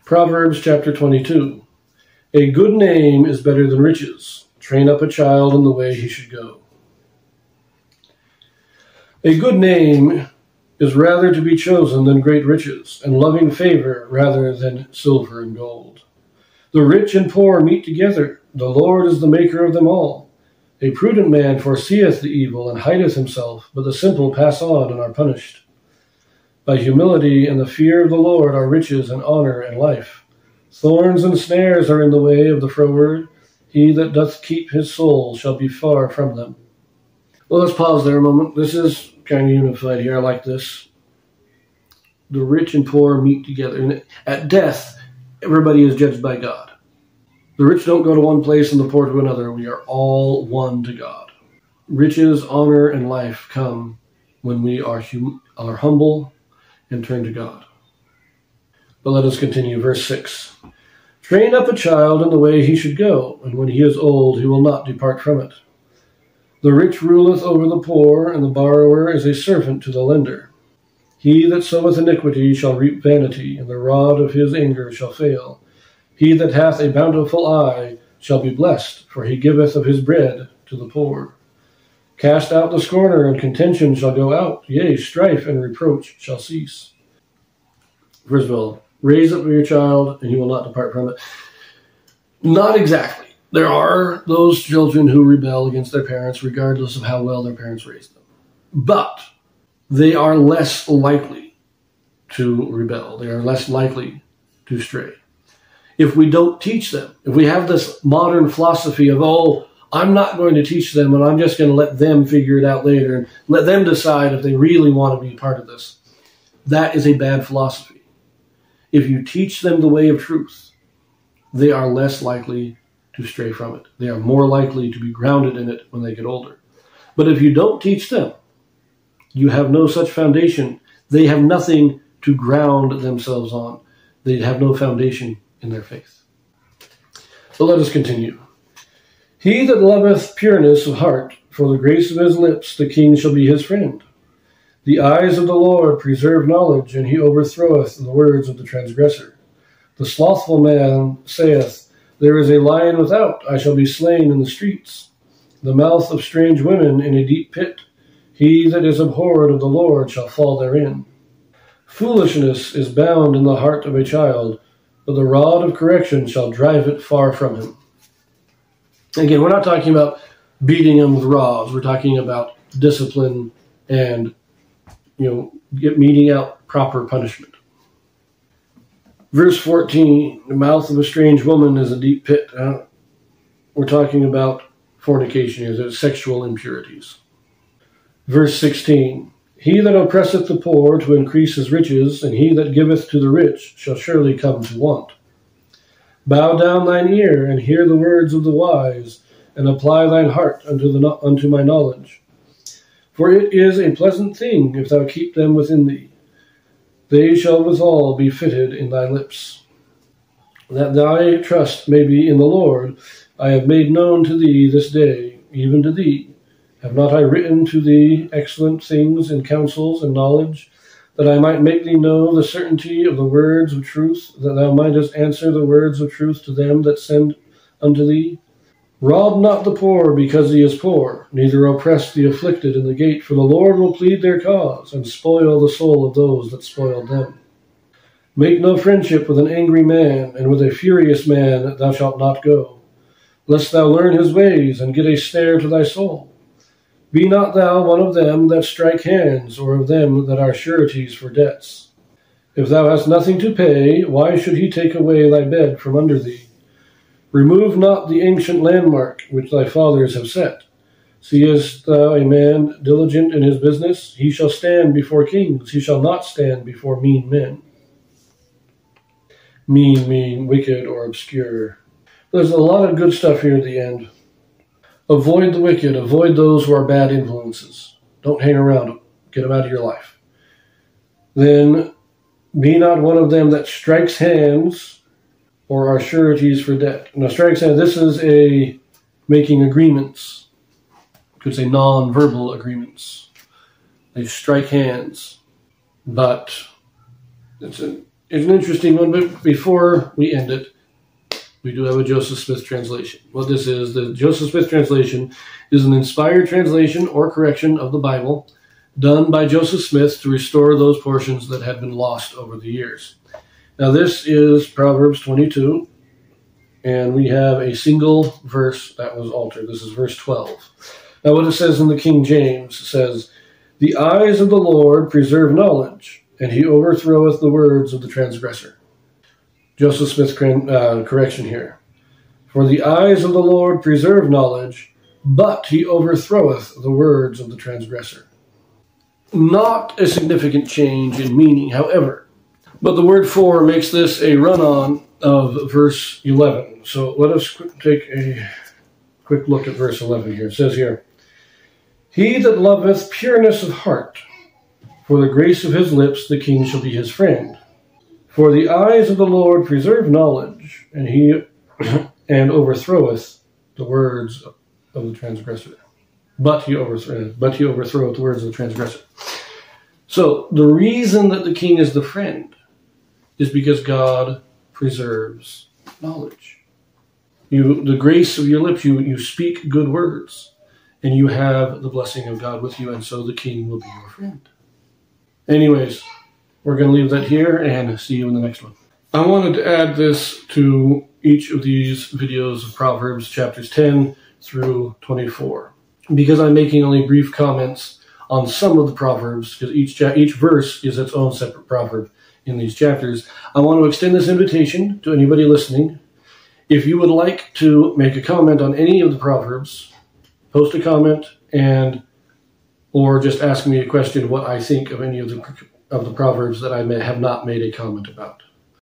Proverbs chapter 22. A good name is better than riches. Train up a child in the way he should go. A good name is rather to be chosen than great riches, and loving favor rather than silver and gold. The rich and poor meet together. The Lord is the maker of them all. A prudent man foreseeth the evil and hideth himself, but the simple pass on and are punished. By humility and the fear of the Lord are riches and honor and life. Thorns and snares are in the way of the froward. He that doth keep his soul shall be far from them. Well, let's pause there a moment. This is kind of unified here. I like this. The rich and poor meet together. And at death, everybody is judged by God. The rich don't go to one place and the poor to another. We are all one to God. Riches, honor, and life come when we are humble and turn to God. But let us continue. Verse 6. Train up a child in the way he should go, and when he is old he will not depart from it. The rich ruleth over the poor, and the borrower is a servant to the lender. He that soweth iniquity shall reap vanity, and the rod of his anger shall fail. He that hath a bountiful eye shall be blessed, for he giveth of his bread to the poor. Cast out the scorner, and contention shall go out. Yea, strife and reproach shall cease. Verse 12. Raise up your child, and he will not depart from it. Not exactly. There are those children who rebel against their parents, regardless of how well their parents raised them. But they are less likely to rebel. They are less likely to stray. If we don't teach them, if we have this modern philosophy of, I'm not going to teach them and I'm just going to let them figure it out later and let them decide if they really want to be a part of this. That is a bad philosophy. If you teach them the way of truth, they are less likely to stray from it. They are more likely to be grounded in it when they get older. But if you don't teach them, you have no such foundation. They have nothing to ground themselves on. They have no foundation in their faith. So let us continue. He that loveth pureness of heart, for the grace of his lips, the king shall be his friend. The eyes of the Lord preserve knowledge, and he overthroweth the words of the transgressor. The slothful man saith, There is a lion without, I shall be slain in the streets. The mouth of strange women in a deep pit. He that is abhorred of the Lord shall fall therein. Foolishness is bound in the heart of a child, but the rod of correction shall drive it far from him. Again, we're not talking about beating them with rods. We're talking about discipline and, meting out proper punishment. Verse 14, the mouth of a strange woman is a deep pit. We're talking about fornication here, there's sexual impurities. Verse 16, he that oppresseth the poor to increase his riches, and he that giveth to the rich shall surely come to want. Bow down thine ear, and hear the words of the wise, and apply thine heart unto my knowledge. For it is a pleasant thing if thou keep them within thee. They shall withal be fitted in thy lips. That thy trust may be in the Lord, I have made known to thee this day, even to thee. Have not I written to thee excellent things in counsels and knowledge, that I might make thee know the certainty of the words of truth, that thou mightest answer the words of truth to them that send unto thee? Rob not the poor because he is poor, neither oppress the afflicted in the gate, for the Lord will plead their cause, and spoil the soul of those that spoiled them. Make no friendship with an angry man, and with a furious man thou shalt not go, lest thou learn his ways, and get a snare to thy soul. Be not thou one of them that strike hands, or of them that are sureties for debts. If thou hast nothing to pay, why should he take away thy bed from under thee? Remove not the ancient landmark which thy fathers have set. Seest thou a man diligent in his business? He shall stand before kings, he shall not stand before mean men. Mean, wicked, or obscure. There's a lot of good stuff here at the end. Avoid the wicked. Avoid those who are bad influences. Don't hang around them. Get them out of your life. Then, be not one of them that strikes hands or are sureties for debt. Now, strikes hands, this is a making agreements. You could say non-verbal agreements. They strike hands. But it's It's an interesting one, but before we end it, we do have a Joseph Smith translation. What this is, the Joseph Smith translation is an inspired translation or correction of the Bible done by Joseph Smith to restore those portions that had been lost over the years. Now this is Proverbs 22, and we have a single verse that was altered. This is verse 12. Now what it says in the King James says, "The eyes of the Lord preserve knowledge, and he overthroweth the words of the transgressor." Joseph Smith's correction here. "For the eyes of the Lord preserve knowledge, but he overthroweth the words of the transgressor." Not a significant change in meaning, however, but the word "for" makes this a run-on of verse 11. So let us take a quick look at verse 11 here. It says here, "He that loveth pureness of heart, for the grace of his lips the king shall be his friend. For the eyes of the Lord preserve knowledge, and he overthroweth the words of the transgressor." But he overthroweth the words of the transgressor. So the reason that the king is the friend is because God preserves knowledge. The grace of your lips, you speak good words, and you have the blessing of God with you, and so the king will be your friend. Anyways, we're going to leave that here and see you in the next one. I wanted to add this to each of these videos of Proverbs chapters 10 through 24. Because I'm making only brief comments on some of the Proverbs, because each verse is its own separate proverb in these chapters, I want to extend this invitation to anybody listening. If you would like to make a comment on any of the Proverbs, post a comment or just ask me a question what I think of any of the Proverbs that I may have not made a comment about.